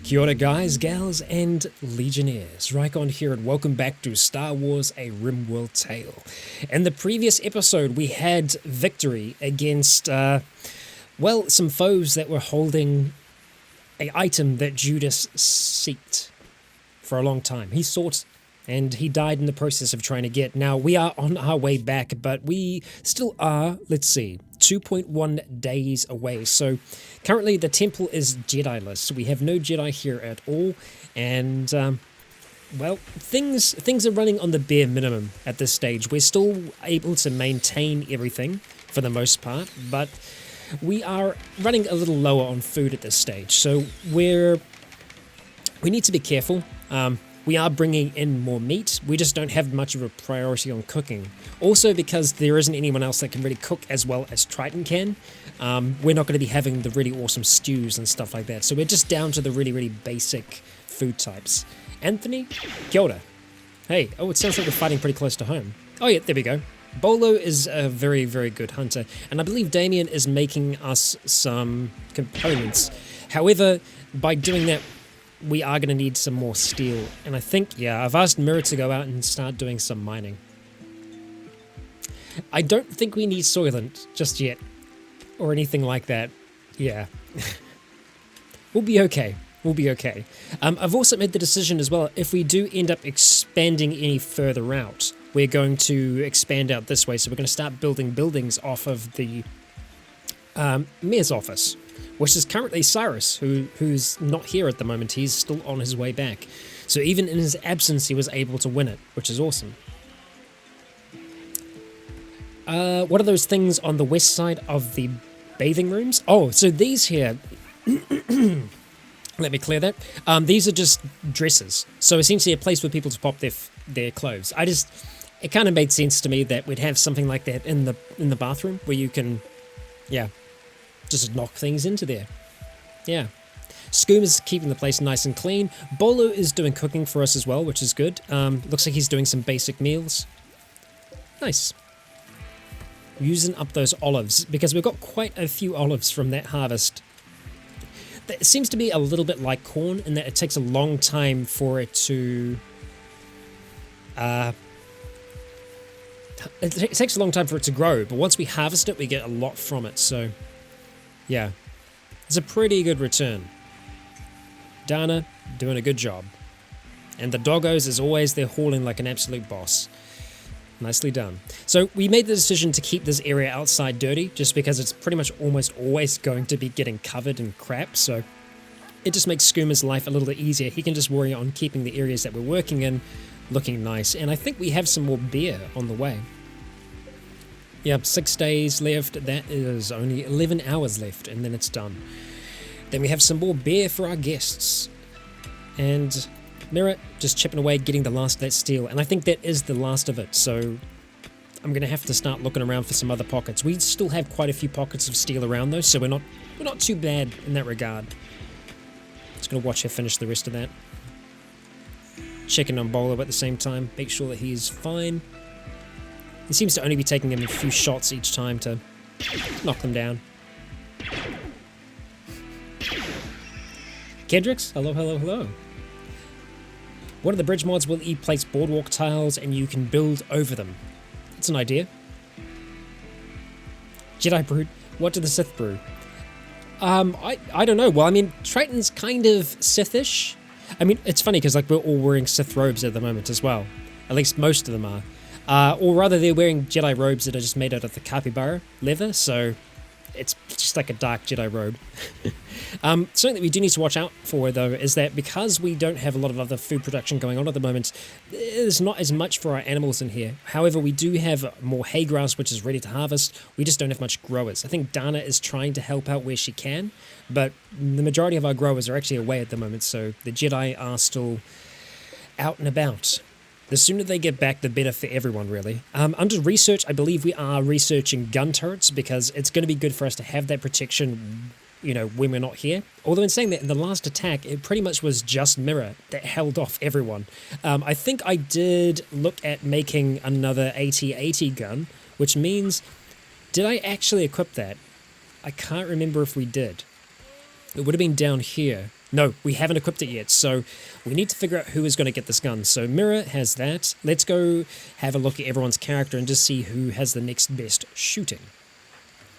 Kia ora guys, gals, and legionnaires. Rycon here and welcome back to Star Wars A RimWorld Tale. In the previous episode we had victory against, some foes that were holding an item that Judas sought for a long time. He sought and he died in the process of trying to get. Now we are on our way back, but we still are, 2.1 days away. So currently the temple is Jedi-less. We have no Jedi here at all, and things are running on the bare minimum at this stage. We're still able to maintain everything for the most part, but we are running a little lower on food at this stage. So we need to be careful. We are bringing in more meat, we just don't have much of a priority on cooking. Also because there isn't anyone else that can really cook as well as Triton can, we're not going to be having the really awesome stews and stuff like that. So we're just down to the really, really basic food types. Anthony, kia ora. Hey, oh, it sounds like we're fighting pretty close to home. Oh yeah, there we go. Bolo is a very, very good hunter, and I believe Damien is making us some components. However, by doing that, we are going to need some more steel, and I think, I've asked Mirror to go out and start doing some mining. I don't think we need Soylent just yet, or anything like that. Yeah. We'll be okay. We'll be okay. I've also made the decision as well, if we do end up expanding any further out, we're going to expand out this way, so we're going to start building buildings off of the Mayor's office, which is currently Cyrus, who's not here at the moment. He's still on his way back. So even in his absence, he was able to win it, which is awesome. What are those things on the west side of the bathing rooms? Oh, so these here... Let me clear that. These are just dresses. So essentially a place for people to pop their clothes. It kind of made sense to me that we'd have something like that in the bathroom where you can, just knock things into there. Yeah. Scoom is keeping the place nice and clean. Bolo is doing cooking for us as well, which is good. Looks like he's doing some basic meals. Nice. Using up those olives, because we've got quite a few olives from that harvest. It seems to be a little bit like corn in that it takes a long time for it to... It takes a long time for it to grow, but once we harvest it, we get a lot from it, so... Yeah, it's a pretty good return. Dana, doing a good job. And the doggos, as always, they're hauling like an absolute boss. Nicely done. So we made the decision to keep this area outside dirty, just because it's pretty much almost always going to be getting covered in crap, so it just makes Skoomer's life a little bit easier. He can just worry on keeping the areas that we're working in looking nice. And I think we have some more beer on the way. Yep, 6 days left. That is only 11 hours left, and then it's done. Then we have some more beer for our guests. And Mirror just chipping away, getting the last of that steel. And I think that is the last of it, so I'm going to have to start looking around for some other pockets. We still have quite a few pockets of steel around, though, so we're not too bad in that regard. Just going to watch her finish the rest of that. Checking on Bolo at the same time, make sure that he's fine. He seems to only be taking him a few shots each time to knock them down. Kendricks, hello, hello, hello. One of the bridge mods will place boardwalk tiles and you can build over them. That's an idea. Jedi Brood, what do the Sith brew? I don't know. Well, I mean, Triton's kind of Sithish. I mean, it's funny because we're all wearing Sith robes at the moment as well. At least most of them are. Or rather, they're wearing Jedi robes that are just made out of the capybara leather, so it's just like a dark Jedi robe. Something that we do need to watch out for, though, is that because we don't have a lot of other food production going on at the moment, there's not as much for our animals in here. However, we do have more hay grass, which is ready to harvest. We just don't have much growers. I think Dana is trying to help out where she can, but the majority of our growers are actually away at the moment, so the Jedi are still out and about. The sooner they get back, the better for everyone, really. Under research, I believe we are researching gun turrets because it's going to be good for us to have that protection, when we're not here. Although in saying that, in the last attack, it pretty much was just Mirror that held off everyone. I think I did look at making another AT-80 gun, which means, did I actually equip that? I can't remember if we did. It would have been down here. No, we haven't equipped it yet, so we need to figure out who is going to get this gun. So Mirror has that. Let's go have a look at everyone's character and just see who has the next best shooting.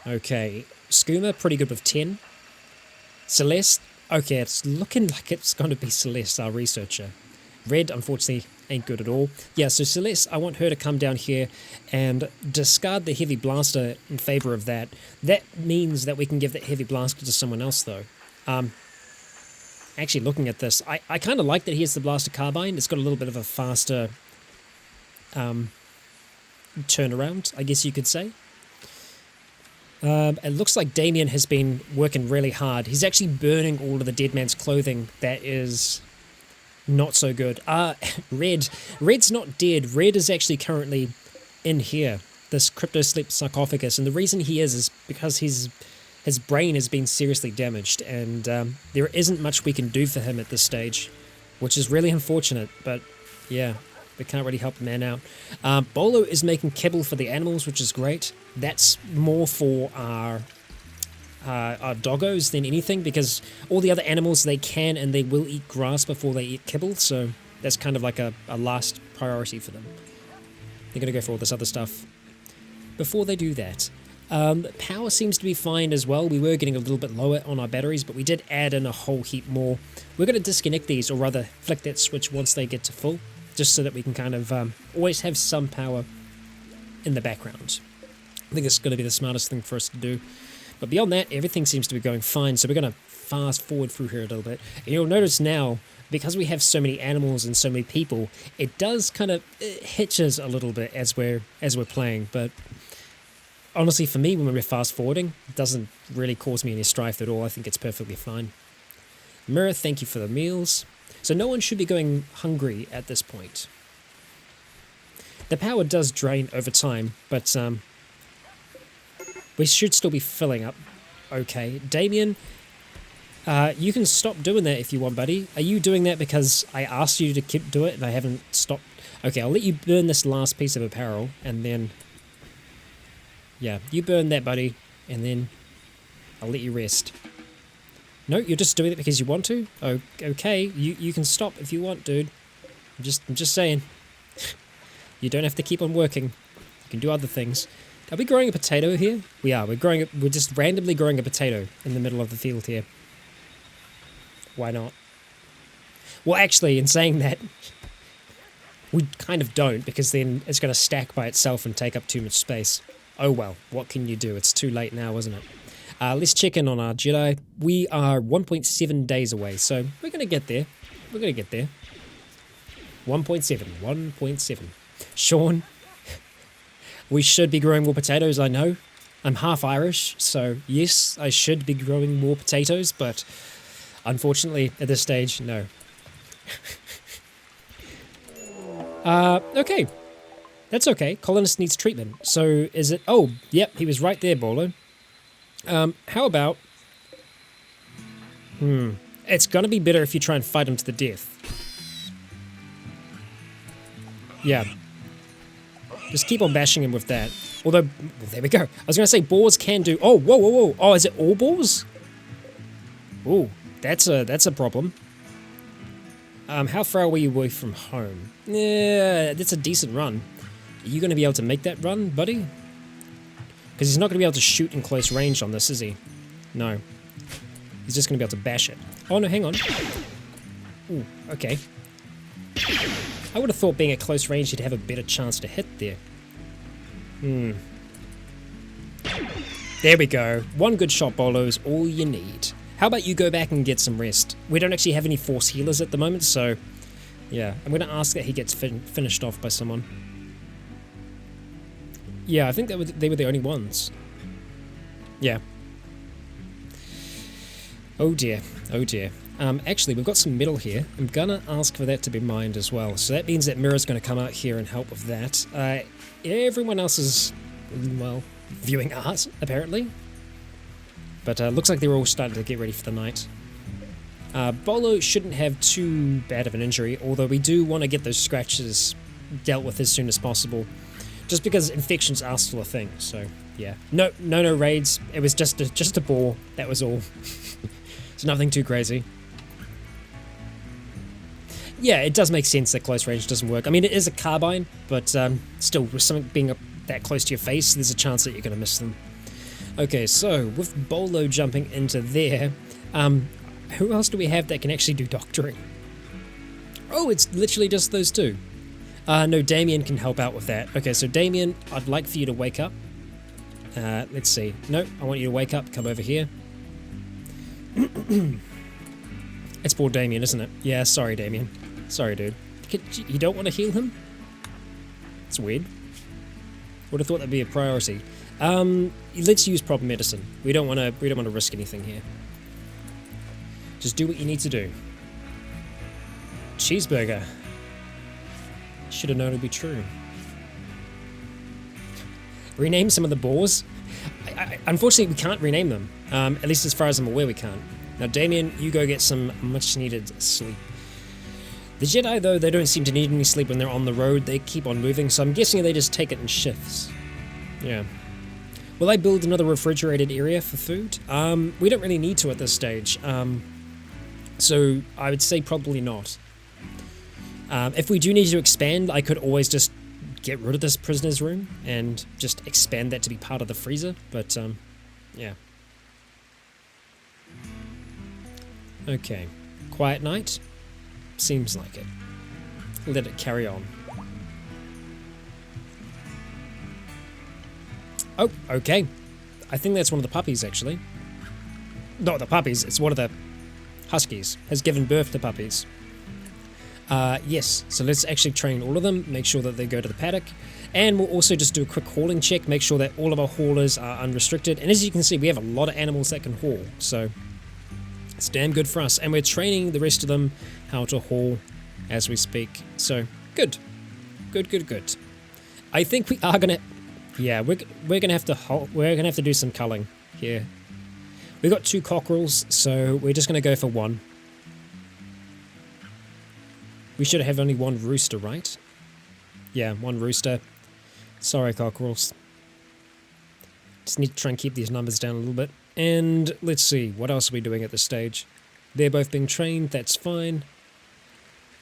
Okay, Skooma, pretty good with 10. Celeste, okay, it's looking like it's going to be Celeste, our researcher. Red, unfortunately, ain't good at all. Yeah, so Celeste, I want her to come down here and discard the heavy blaster in favor of that. That means that we can give that heavy blaster to someone else, though. Actually, looking at this, I kind of like that he has the blaster carbine. It's got a little bit of a faster turnaround, I guess you could say. It looks like Damien has been working really hard. He's actually burning all of the dead man's clothing. That is not so good. Red's not dead. Red is actually currently in here, this crypto sleep sarcophagus, and the reason he is because his brain has been seriously damaged, and there isn't much we can do for him at this stage, which is really unfortunate, but yeah, we can't really help the man out. Bolo is making kibble for the animals, which is great. That's more for our doggos than anything, because all the other animals, they can and they will eat grass before they eat kibble, so that's kind of like a last priority for them. They're going to go for all this other stuff before they do that. Power seems to be fine as well. We were getting a little bit lower on our batteries, but we did add in a whole heap more. We're going to disconnect these, or rather flick that switch once they get to full, just so that we can kind of always have some power in the background. I think it's going to be the smartest thing for us to do. But beyond that, everything seems to be going fine, so we're going to fast forward through here a little bit. And you'll notice now, because we have so many animals and so many people, it does kind of hitches a little bit as we're playing, but honestly, for me, when we're fast forwarding, it doesn't really cause me any strife at all. I think it's perfectly fine. Mirror, thank you for the meals. So no one should be going hungry at this point. The power does drain over time, but we should still be filling up. Okay, Damien, you can stop doing that if you want, buddy. Are you doing that because I asked you to do it and I haven't stopped? Okay, I'll let you burn this last piece of apparel, and then yeah, you burn that, buddy, and then I'll let you rest. No, you're just doing it because you want to? Oh, okay, you can stop if you want, dude. I'm just saying. You don't have to keep on working. You can do other things. Are we growing a potato here? We are. We're just randomly growing a potato in the middle of the field here. Why not? Well, actually, in saying that, we kind of don't, because then it's going to stack by itself and take up too much space. Oh well, what can you do? It's too late now, isn't it? Let's check in on our Jedi. We are 1.7 days away, so we're going to get there. We're going to get there. 1.7. Sean, we should be growing more potatoes, I know. I'm half Irish, so yes, I should be growing more potatoes, but unfortunately, at this stage, no. Okay. That's okay. Colonist needs treatment. So is it... Oh, yep, he was right there, Bolo. How about... It's going to be better if you try and fight him to the death. Yeah. Just keep on bashing him with that. Although, well, there we go. I was going to say boars can do... Oh, whoa. Oh, is it all boars? Ooh, that's a problem. How far are we away from home? Yeah, that's a decent run. Are you going to be able to make that run, buddy? Because he's not going to be able to shoot in close range on this, is he? No. He's just going to be able to bash it. Oh, no, hang on. Ooh, okay. I would have thought being at close range he'd have a better chance to hit there. There we go. One good shot, Bolo, is all you need. How about you go back and get some rest? We don't actually have any force healers at the moment, so... yeah, I'm going to ask that he gets finished off by someone. Yeah, I think they were the only ones. Yeah. Oh dear. Actually, we've got some metal here. I'm gonna ask for that to be mined as well. So that means that Mirror's gonna come out here and help with that. Everyone else is, well, viewing art, apparently. But looks like they're all starting to get ready for the night. Bolo shouldn't have too bad of an injury, although we do want to get those scratches dealt with as soon as possible. Just because infections are still a thing, so yeah. No raids. It was just a bore. That was all. It's nothing too crazy. Yeah, it does make sense that close range doesn't work. I mean, it is a carbine, but still, with something being that close to your face, there's a chance that you're going to miss them. Okay, so with Bolo jumping into there, who else do we have that can actually do doctoring? Oh, it's literally just those two. No, Damien can help out with that. Okay, so Damien, I'd like for you to wake up. Let's see. No, I want you to wake up. Come over here. It's poor Damien, isn't it? Yeah, sorry, Damien. Sorry, dude. You don't want to heal him? It's weird. Would have thought that'd be a priority. Let's use proper medicine. We don't want to risk anything here. Just do what you need to do. Cheeseburger. Should have known it'd be true. Rename some of the boars. Unfortunately, we can't rename them. At least as far as I'm aware, we can't. Now, Damien, you go get some much-needed sleep. The Jedi, though, they don't seem to need any sleep when they're on the road. They keep on moving, so I'm guessing they just take it in shifts. Yeah. Will I build another refrigerated area for food? We don't really need to at this stage. So I would say probably not. If we do need to expand, I could always just get rid of this prisoner's room and just expand that to be part of the freezer, but yeah. Okay, quiet night? Seems like it. Let it carry on. Oh, okay. I think that's one of the puppies, actually. Not the puppies, it's one of the huskies. Has given birth to puppies. Yes, so let's actually train all of them, make sure that they go to the paddock, and we'll also just do a quick hauling check, make sure that all of our haulers are unrestricted, and as you can see, we have a lot of animals that can haul, so it's damn good for us, and we're training the rest of them how to haul as we speak, so good. Good. I think we are gonna, yeah, we're gonna have to do some culling here. We've got 2 cockerels, so we're just gonna go for 1. We should have only 1 rooster, right? Yeah, 1 rooster. Sorry, cockerels. Just need to try and keep these numbers down a little bit. And let's see, what else are we doing at this stage? They're both being trained, that's fine.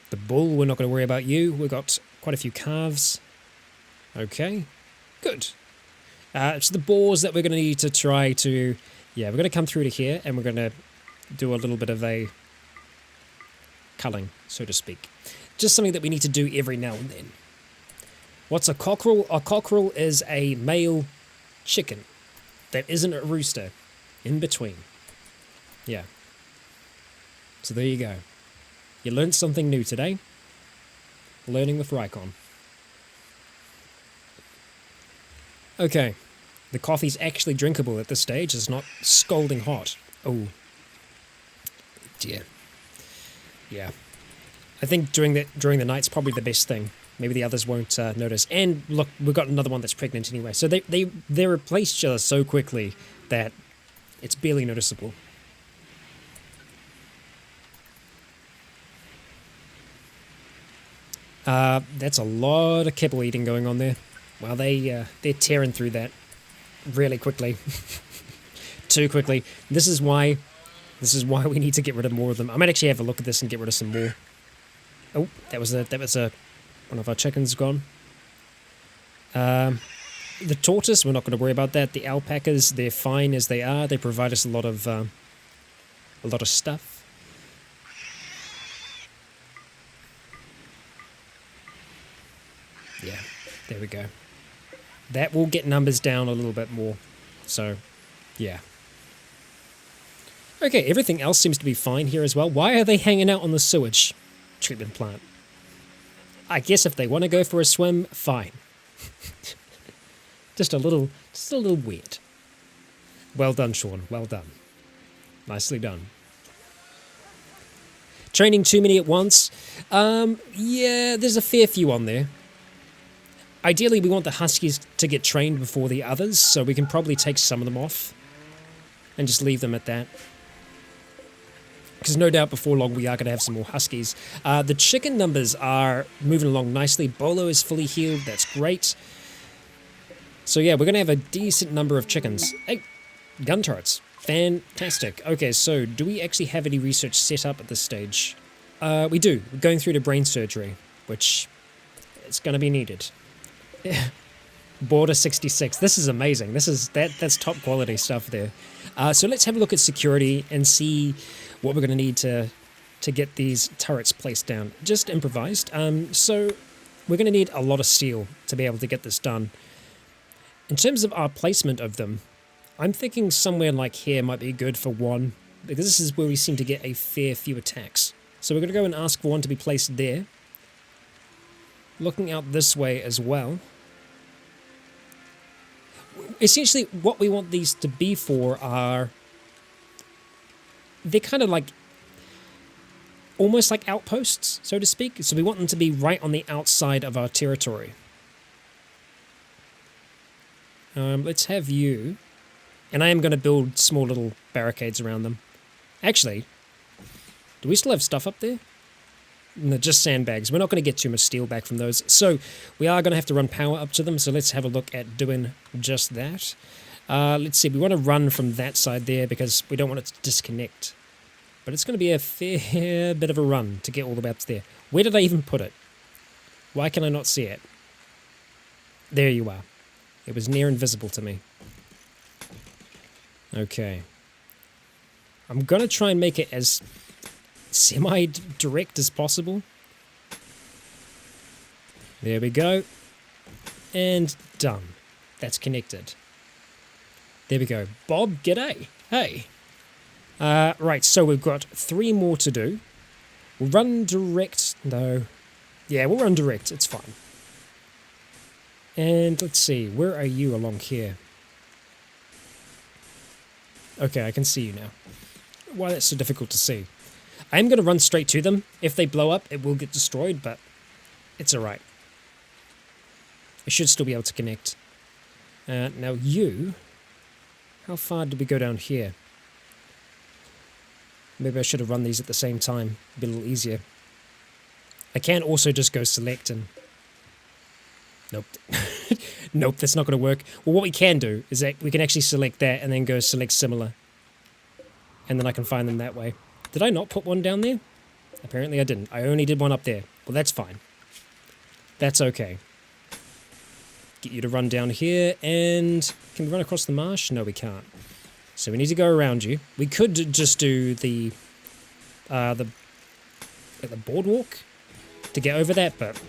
The bull, we're not going to worry about you. We've got quite a few calves. Okay, good. It's the boars that we're going to need to try to... Yeah, we're going to come through to here, and we're going to do a little bit of a culling, so to speak. Just something that we need to do every now and then. What's a cockerel? A cockerel is a male chicken that isn't a rooster. In between. Yeah. So there you go. You learned something new today. Learning with Rykon. Okay. The coffee's actually drinkable at this stage. It's not scalding hot. Oh. Dear. Yeah. I think during the night's probably the best thing. Maybe the others won't notice. And look, we've got another one that's pregnant anyway. So they replace each other so quickly that it's barely noticeable. That's a lot of kibble eating going on there. Well, they're tearing through that really quickly. Too quickly. This is why we need to get rid of more of them. I might actually have a look at this and get rid of some more. Oh, that was one of our chickens gone. The tortoise, we're not going to worry about that. The alpacas, they're fine as they are. They provide us a lot of stuff. Yeah, there we go. That will get numbers down a little bit more. So, yeah. Okay, everything else seems to be fine here as well. Why are they hanging out on the sewage treatment plant? I guess if they want to go for a swim, fine. Just a little weird. Well done, Sean. Well done. Nicely done. Training too many at once? Yeah, there's a fair few on there. Ideally, we want the huskies to get trained before the others, so we can probably take some of them off and just leave them at that. Because no doubt before long we are going to have some more huskies. The chicken numbers are moving along nicely. Bolo is fully healed. That's great. So yeah, we're going to have a decent number of chickens. Hey, gun turrets. Fantastic. Okay, so do we actually have any research set up at this stage? We do. We're going through the brain surgery, which is going to be needed. Border 66. This is amazing. That's top quality stuff there. So let's have a look at security and see what we're going to need to get these turrets placed down. Just improvised. So we're going to need a lot of steel to be able to get this done. In terms of our placement of them, I'm thinking somewhere like here might be good for one, because this is where we seem to get a fair few attacks. So we're going to go and ask for one to be placed there. Looking out this way as well. Essentially, what we want these to be for are... they're kind of like... almost like outposts, so to speak. So we want them to be right on the outside of our territory. Let's have you... and I am going to build small little barricades around them. Actually, do we still have stuff up there? No, just sandbags. We're not going to get too much steel back from those. So we are going to have to run power up to them. So let's have a look at doing just that. Let's see. We want to run from that side there because we don't want it to disconnect. But it's going to be a fair bit of a run to get all the way up to there. Where did I even put it? Why can I not see it? There you are. It was near invisible to me. Okay. I'm going to try and make it as semi-direct as possible. There we go. And done. That's connected. There we go. Bob, g'day. Hey. Right, so we've got 3 more to do. We'll run direct. No. Yeah, we'll run direct. It's fine. And let's see. Where are you along here? Okay, I can see you now. Why that's so difficult to see. I am going to run straight to them. If they blow up, it will get destroyed, but it's alright. I should still be able to connect. Now you... how far did we go down here? Maybe I should have run these at the same time. It'd be a little easier. I can also just go select and... nope. Nope, that's not going to work. Well, what we can do is that we can actually select that and then go select similar. And then I can find them that way. Did I not put one down there? Apparently I didn't. I only did one up there. Well, that's fine. That's okay. Get you to run down here, and... can we run across the marsh? No, we can't. So we need to go around you. We could just do the boardwalk to get over that, but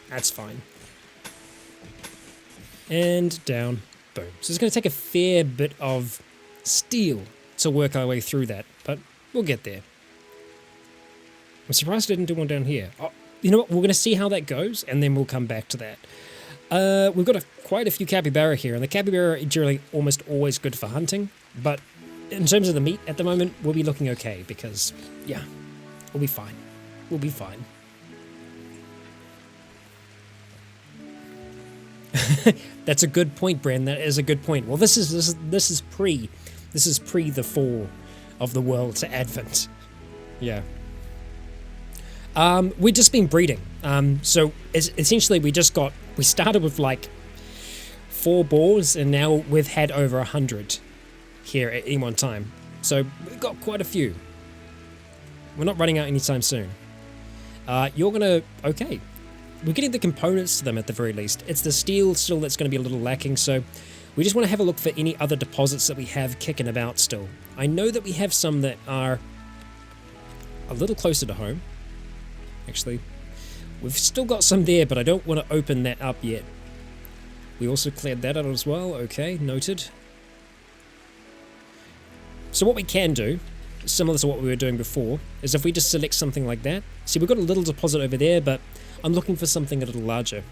that's fine. And down. Boom. So it's going to take a fair bit of steel to work our way through that, but we'll get there. I'm surprised I didn't do one down here. Oh, you know what? We're going to see how that goes, and then we'll come back to that. We've got quite a few capybara here, and the capybara are generally almost always good for hunting, but in terms of the meat at the moment, we'll be looking okay, because, yeah, we'll be fine. We'll be fine. That's a good point, Bren. That is a good point. Well, this is pre the fall of the world to Advent. Yeah. We've just been breeding. So essentially we started with like 4 boars, and now we've had over 100 here at any one time. So we've got quite a few. We're not running out anytime soon. Okay. We're getting the components to them at the very least. It's the steel still that's going to be a little lacking, so we just want to have a look for any other deposits that we have kicking about still. I know that we have some that are a little closer to home. Actually, we've still got some there, but I don't want to open that up yet. We also cleared that out as well. Okay, noted. So what we can do, similar to what we were doing before, is if we just select something like that. See, we've got a little deposit over there, but I'm looking for something a little larger.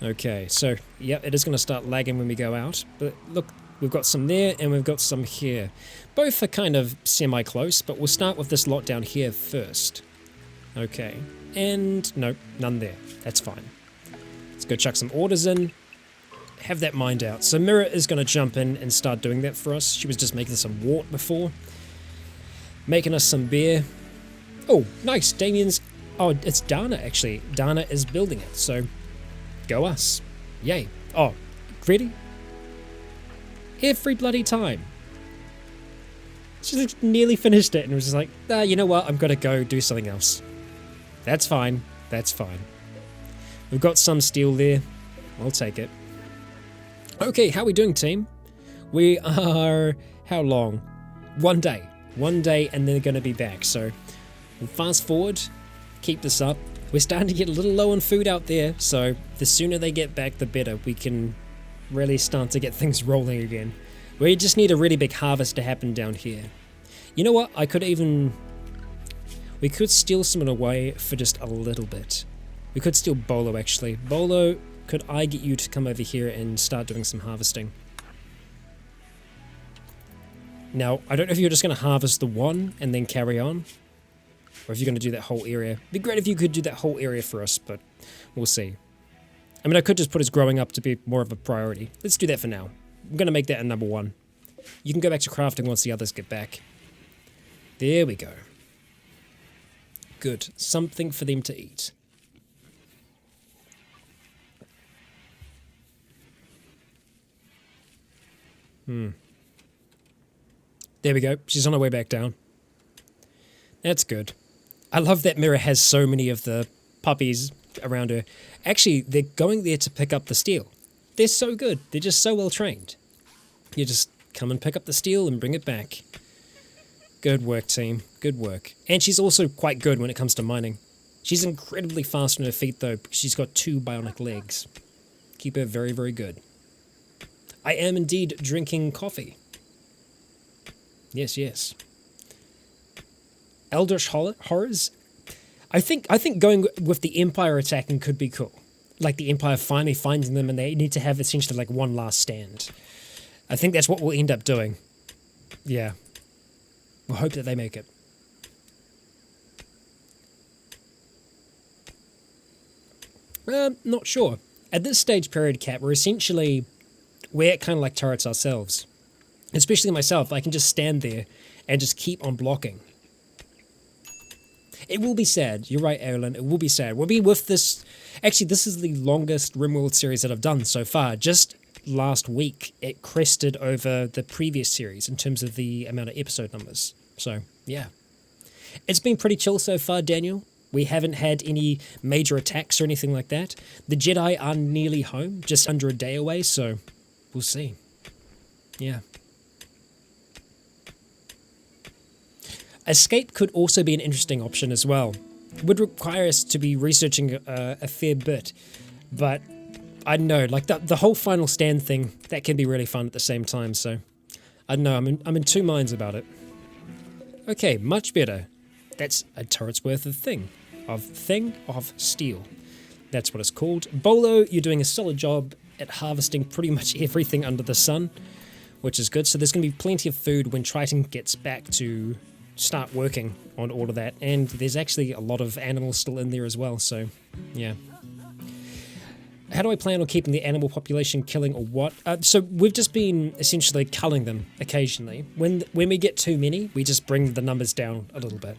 Okay, so, yeah, it is going to start lagging when we go out. But look, we've got some there, and we've got some here. Both are kind of semi-close, but we'll start with this lot down here first. Okay, and nope, none there. That's fine. Let's go chuck some orders in. Have that mined out. So Mirror is going to jump in and start doing that for us. She was just making some wort before. Making us some beer. Oh, nice. Damien's... oh, it's Dana, actually. Dana is building it, so go us. Yay. Oh, really? Every bloody time. She like nearly finished it and was just like, nah, you know what? I'm gonna go do something else. That's fine. That's fine. We've got some steel there. I'll take it. Okay, how are we doing, team? We are... how long? 1 day. 1 day and they're gonna be back. So we'll fast forward, keep this up. We're starting to get a little low on food out there, so the sooner they get back, the better. We can really start to get things rolling again. We just need a really big harvest to happen down here. You know what? We could steal some away for just a little bit. We could steal Bolo, actually. Bolo, could I get you to come over here and start doing some harvesting? Now, I don't know if you're just going to harvest the one and then carry on, or if you're going to do that whole area. It'd be great if you could do that whole area for us, but we'll see. I mean, I could just put his growing up to be more of a priority. Let's do that for now. I'm going to make that a number 1. You can go back to crafting once the others get back. There we go. Good. Something for them to eat. There we go. She's on her way back down. That's good. I love that Mira has so many of the puppies around her. Actually, they're going there to pick up the steel. They're so good. They're just so well trained. You just come and pick up the steel and bring it back. Good work, team. Good work. And she's also quite good when it comes to mining. She's incredibly fast on her feet, though, because she's got 2 bionic legs. Keep her very, very good. I am indeed drinking coffee. Yes, yes. Eldritch Horrors? I think going with the Empire attacking could be cool. Like the Empire finally finding them and they need to have essentially like one last stand. I think that's what we'll end up doing. Yeah. We'll hope that they make it. Not sure. At this stage period, Cat, we're kind of like turrets ourselves. Especially myself, I can just stand there and just keep on blocking. It will be sad. You're right, Erilyn. It will be sad. We'll be with this... Actually, this is the longest RimWorld series that I've done so far. Just last week, it crested over the previous series in terms of the amount of episode numbers. So, yeah. It's been pretty chill so far, Daniel. We haven't had any major attacks or anything like that. The Jedi are nearly home, just under a day away, so we'll see. Yeah. Escape could also be an interesting option as well. It would require us to be researching a fair bit, but I don't know, like the whole final stand thing, that can be really fun at the same time, so I don't know, I'm in 2 minds about it. Okay, much better. That's a turret's worth of thing of steel. That's what it's called. Bolo, you're doing a solid job at harvesting pretty much everything under the sun, which is good. So there's going to be plenty of food when Triton gets back to start working on all of that. And there's actually a lot of animals still in there as well, so yeah. How do I plan on keeping the animal population killing or what? So we've just been essentially culling them occasionally. When we get too many, we just bring the numbers down a little bit.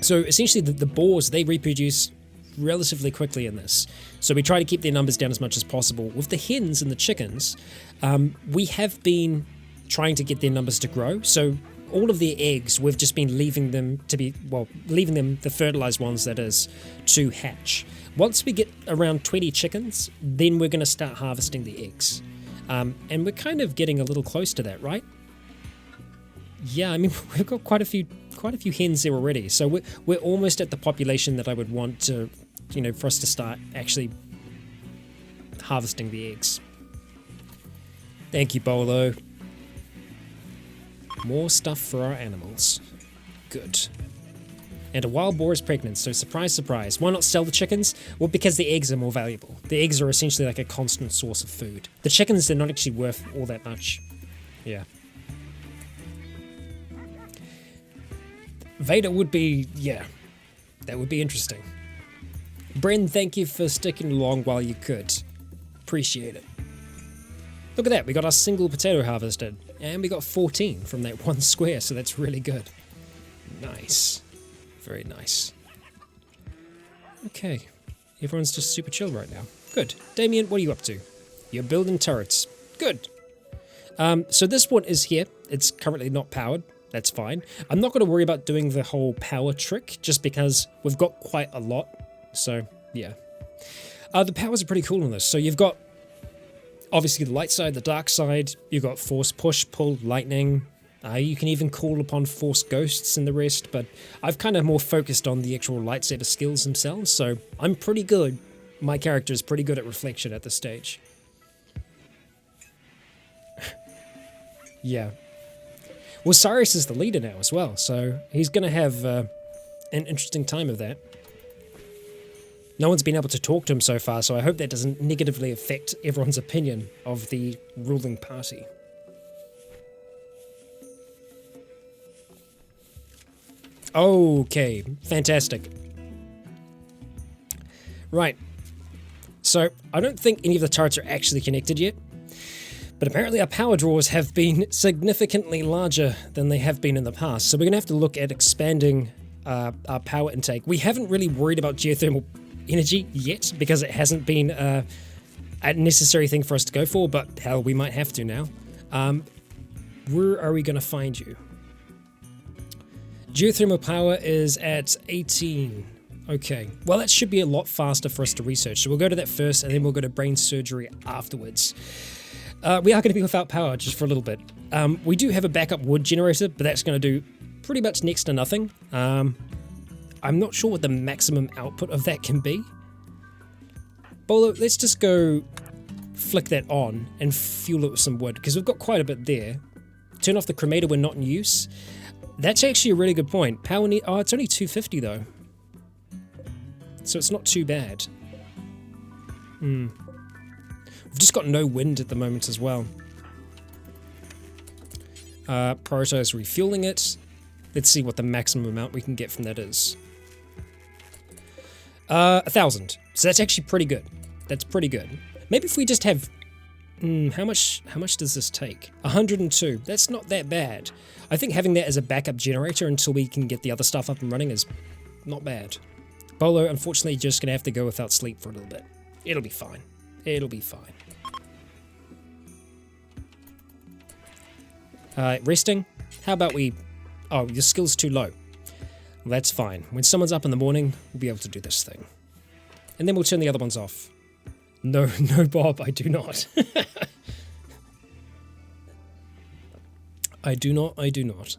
So essentially the boars, they reproduce relatively quickly in this. So we try to keep their numbers down as much as possible. With the hens and the chickens, we have been trying to get their numbers to grow. So all of their eggs, we've just been leaving them, the fertilized ones that is, to hatch. Once we get around 20 chickens, then we're going to start harvesting the eggs. And we're kind of getting a little close to that, right? Yeah, I mean, we've got quite a few hens there already. So we're almost at the population that I would want to, for us to start actually harvesting the eggs. Thank you, Bolo. More stuff for our animals. Good. And a wild boar is pregnant, so surprise, surprise. Why not sell the chickens? Well, because the eggs are more valuable. The eggs are essentially like a constant source of food. The chickens, they're not actually worth all that much. Yeah. Vader would be, yeah, that would be interesting. Bren, thank you for sticking along while you could. Appreciate it. Look at that, we got our single potato harvested, and we got 14 from that one square, so that's really good. Nice. Very nice. Okay, everyone's just super chill right now. Good. Damien, what are you up to? You're building turrets. Good. So this one is here. It's currently not powered. That's fine. I'm not going to worry about doing the whole power trick just because we've got quite a lot. So, yeah. The powers are pretty cool on this. So you've got, obviously, the light side, the dark side. You've got force, push, pull, lightning. You can even call upon force ghosts and the rest. But I've kind of more focused on the actual lightsaber skills themselves. So I'm pretty good. My character is pretty good at reflection at this stage. Yeah. Well, Cyrus is the leader now as well, so he's going to have an interesting time of that. No one's been able to talk to him so far, so I hope that doesn't negatively affect everyone's opinion of the ruling party. Okay, fantastic. Right. So, I don't think any of the turrets are actually connected yet. But apparently our power draws have been significantly larger than they have been in the past. So we're going to have to look at expanding our power intake. We haven't really worried about geothermal energy yet because it hasn't been a necessary thing for us to go for, but hell, we might have to now. Where are we going to find you? Geothermal power is at 18. Okay, well that should be a lot faster for us to research. So we'll go to that first and then we'll go to brain surgery afterwards. We are going to be without power just for a little bit. We do have a backup wood generator, but that's going to do pretty much next to nothing. I'm not sure what the maximum output of that can be. Bolo, let's just go flick that on and fuel it with some wood, because we've got quite a bit there. Turn off the cremator when not in use. That's actually a really good point. Power need, oh, it's only 250 though. So it's not too bad. We've just got no wind at the moment as well. Prioritize refueling it. Let's see what the maximum amount we can get from that is. 1,000. So that's actually pretty good. That's pretty good. Maybe if we just have... how much does this take? 102. That's not that bad. I think having that as a backup generator until we can get the other stuff up and running is not bad. Bolo, unfortunately, just going to have to go without sleep for a little bit. It'll be fine. It'll be fine. Resting? How about we... Oh, your skill's too low. Well, that's fine. When someone's up in the morning, we'll be able to do this thing. And then we'll turn the other ones off. No, no, Bob, I do not. I do not.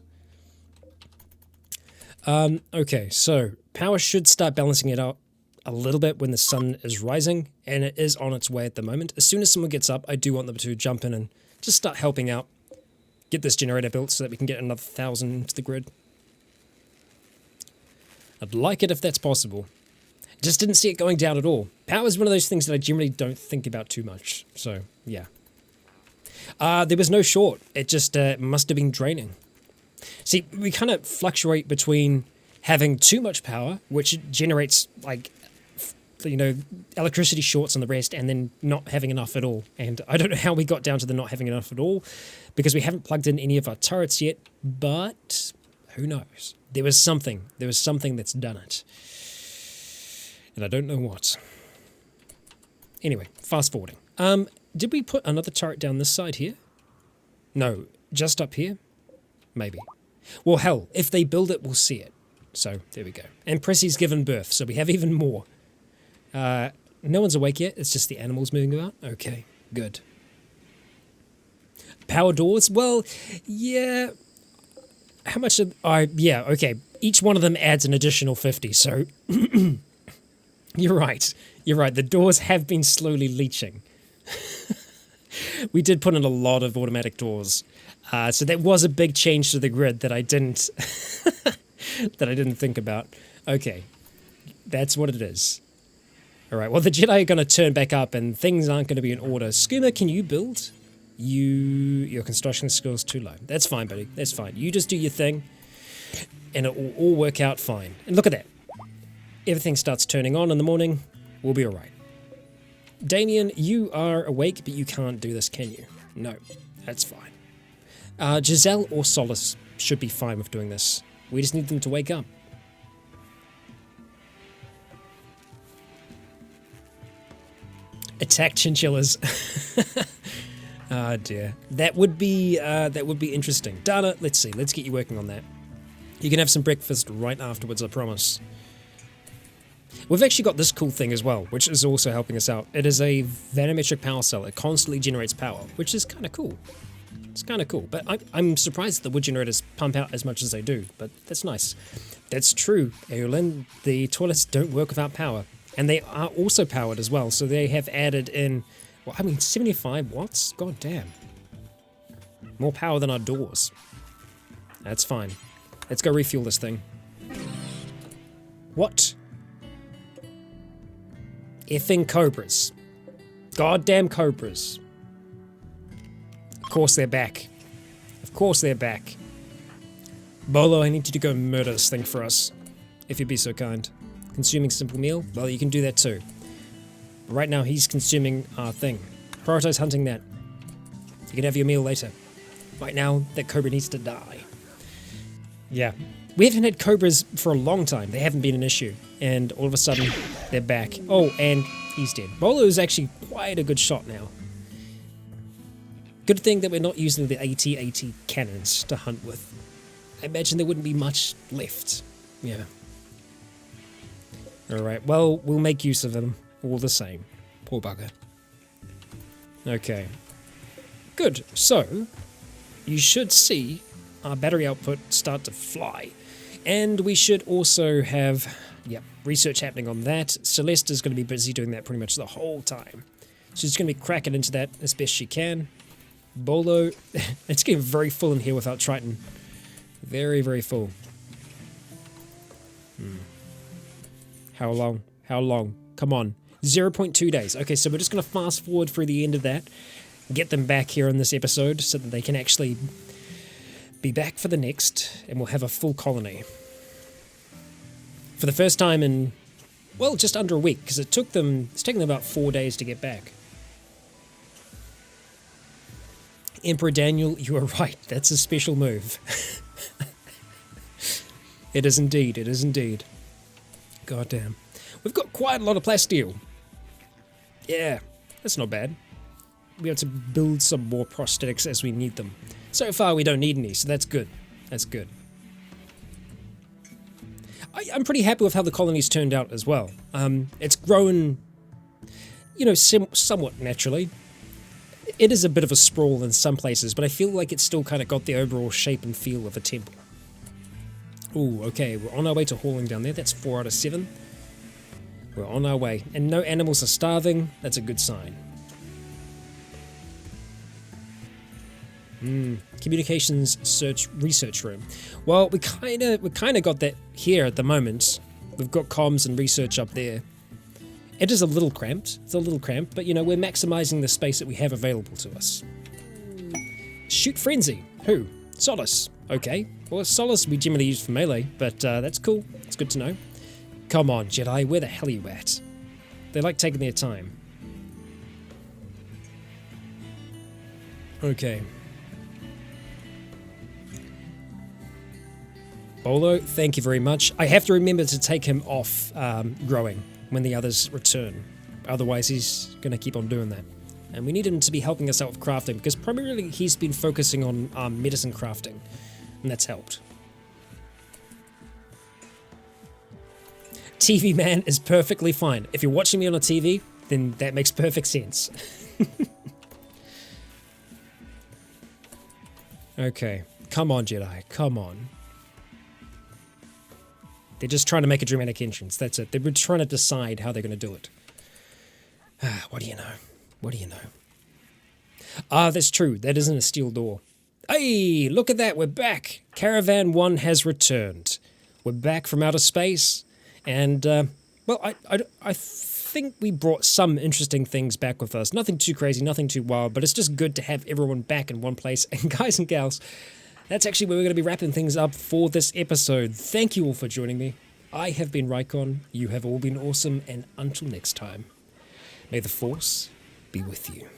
Okay, so power should start balancing it out a little bit when the sun is rising, and it is on its way at the moment. As soon as someone gets up, I do want them to jump in and just start helping out. Get this generator built so that we can get another 1,000 into the grid. I'd like it if that's possible. Just didn't see it going down at all. Power is one of those things that I generally don't think about too much. So, yeah. There was no short. It just must have been draining. See, we kind of fluctuate between having too much power, which generates, like, you know, electricity shorts and the rest, and then not having enough at all. And I don't know how we got down to the not having enough at all, because we haven't plugged in any of our turrets yet, but who knows? There was something that's done it. And I don't know what. Anyway, fast forwarding. Did we put another turret down this side here? No, just up here? Maybe. Well, hell, if they build it, we'll see it. So, there we go. And Pressy's given birth, so we have even more. No one's awake yet, it's just the animals moving about? Okay, good. Power doors? Well, yeah. How much of... yeah, okay. Each one of them adds an additional 50, so... You're right. The doors have been slowly leaching. We did put in a lot of automatic doors. So that was a big change to the grid that I didn't... that I didn't think about. Okay. That's what it is. Alright, well the Jedi are going to turn back up and things aren't going to be in order. Skooma, can you build? Your construction skill's too low. That's fine, buddy. That's fine. You just do your thing and it will all work out fine. And look at that. Everything starts turning on in the morning. We'll be alright. Damien, you are awake, but you can't do this, can you? No, that's fine. Giselle or Solace should be fine with doing this. We just need them to wake up. Attack chinchillas. Ah, dear. That would be interesting. Dana, let's see. Let's get you working on that. You can have some breakfast right afterwards, I promise. We've actually got this cool thing as well, which is also helping us out. It is a vanometric power cell. It constantly generates power, which is kind of cool. It's kind of cool, but I'm surprised the wood generators pump out as much as they do, but that's nice. That's true, Eolin. The toilets don't work without power, and they are also powered as well, so they have added in, well, I mean, 75 watts? God damn. More power than our doors. That's fine. Let's go refuel this thing. What? Effing cobras. Goddamn cobras. Of course they're back. Of course they're back. Bolo, I need you to go murder this thing for us. If you'd be so kind. Consuming simple meal? Well, you can do that too. But right now he's consuming our thing. Prioritize hunting that. You can have your meal later. Right now, that cobra needs to die. Yeah. We haven't had cobras for a long time. They haven't been an issue. And all of a sudden, they're back. Oh, and he's dead. Bolo is actually quite a good shot now. Good thing that we're not using the AT-AT cannons to hunt with. I imagine there wouldn't be much left. Yeah. Alright, well, we'll make use of them all the same. Poor bugger. Okay. Good. So, you should see our battery output start to fly. And we should also have, research happening on that. Celeste is going to be busy doing that pretty much the whole time. She's going to be cracking into that as best she can. Bolo, it's getting very full in here without Triton. Very, very full. How long? How long? Come on. 0.2 days. Okay, so we're just going to fast forward through the end of that. Get them back here in this episode so that they can actually be back for the next, and we'll have a full colony. For the first time in, well, just under a week, because it's taken them about 4 days to get back. Emperor Daniel, you are right. That's a special move. It is indeed. It is indeed. Goddamn. We've got quite a lot of plasteel. Yeah, that's not bad. We have to build some more prosthetics as we need them. So far, we don't need any, so that's good. That's good. I'm pretty happy with how the colony's turned out as well. It's grown, you know, somewhat naturally. It is a bit of a sprawl in some places, but I feel like it's still kind of got the overall shape and feel of a temple. Ooh, okay, we're on our way to hauling down there. That's 4 out of 7. We're on our way. And no animals are starving. That's a good sign. Communications research room. Well, we kind of got that here at the moment. We've got comms and research up there. It is a little cramped. It's a little cramped, but you know, we're maximizing the space that we have available to us. Shoot frenzy. Who? Solace. Okay. Well, Solace we generally use for melee, but that's cool. It's good to know. Come on, Jedi. Where the hell are you at? They like taking their time. Okay. Bolo, thank you very much. I have to remember to take him off growing when the others return. Otherwise, he's going to keep on doing that. And we need him to be helping us out with crafting, because primarily he's been focusing on medicine crafting, and that's helped. TV man is perfectly fine. If you're watching me on a TV, then that makes perfect sense. Okay, come on, Jedi, come on. They're just trying to make a dramatic entrance, that's it. They're trying to decide how they're going to do it. What do you know? What do you know? Ah, that's true. That isn't a steel door. Hey, look at that. We're back. Caravan 1 has returned. We're back from outer space. And, well, I think we brought some interesting things back with us. Nothing too crazy, nothing too wild, but it's just good to have everyone back in one place. And guys and gals, that's actually where we're going to be wrapping things up for this episode. Thank you all for joining me. I have been Raikon. You have all been awesome. And until next time, may the Force be with you.